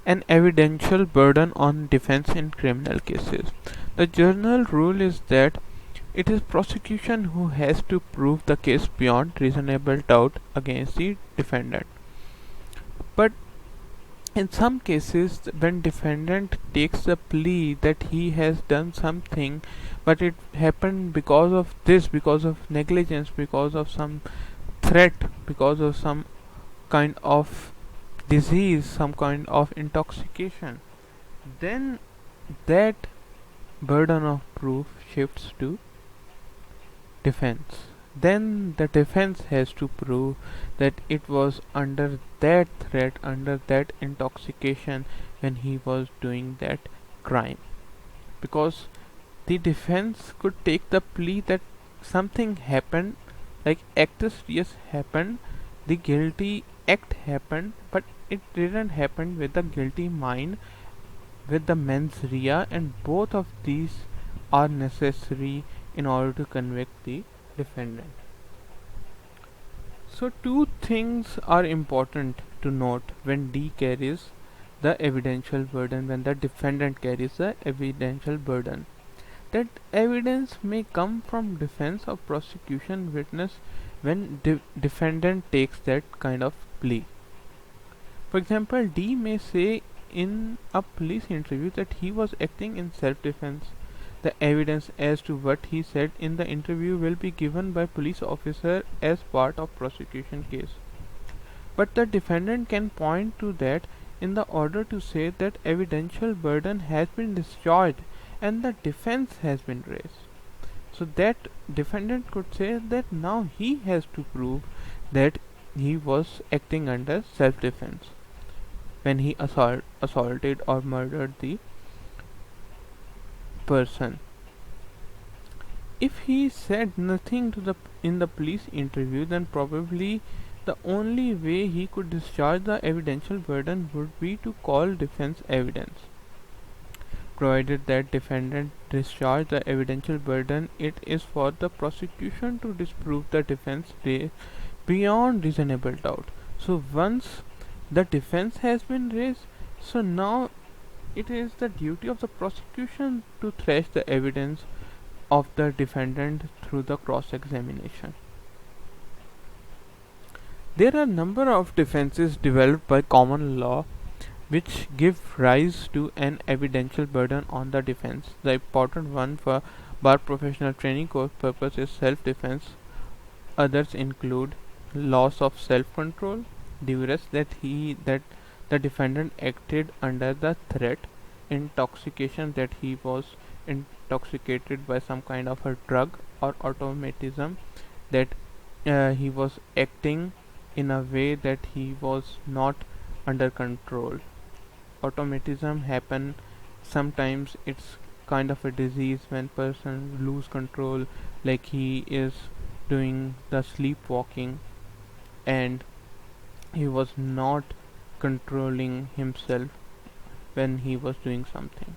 An evidential burden on defense in criminal cases. The general rule is that it is prosecution who has to prove the case beyond reasonable doubt against the defendant. But in some cases, when defendant takes the plea that he has done something, but it happened because of this, because of negligence, because of some threat, because of some kind of disease, some kind of intoxication, then that burden of proof shifts to defense. Then the defense has to prove that it was under that threat, under that intoxication when he was doing that crime. Because the defense could take the plea that something happened, like actus reus happened, the guilty act happened, but it didn't happen with the guilty mind, with the mens rea, and both of these are necessary in order to convict the defendant. So, two things are important to note when D carries the evidential burden, when the defendant carries the evidential burden. That evidence may come from defense or prosecution witness when defendant takes that kind of plea. For example, D may say in a police interview that he was acting in self-defense. The evidence as to what he said in the interview will be given by police officer as part of prosecution case. But the defendant can point to that in the order to say that evidential burden has been discharged and the defense has been raised. So that defendant could say that now he has to prove that he was acting under self-defense when he assaulted or murdered the person. If he said nothing to the in the police interview, then probably the only way he could discharge the evidential burden would be to call defense evidence. Provided that defendant discharge the evidential burden, it is for the prosecution to disprove the defense beyond reasonable doubt. So once the defense has been raised, so now it is the duty of the prosecution to thresh the evidence of the defendant through the cross examination. There are a number of defenses developed by common law which give rise to an evidential burden on the defense. The important one for bar professional training course purpose is self-defense. Others include loss of self-control, duress, that the defendant acted under the threat, intoxication, that he was intoxicated by some kind of a drug, or automatism, that he was acting in a way that he was not under control. Automatism happen sometimes, it's kind of a disease when person lose control, like he is doing the sleepwalking and he was not controlling himself when he was doing something.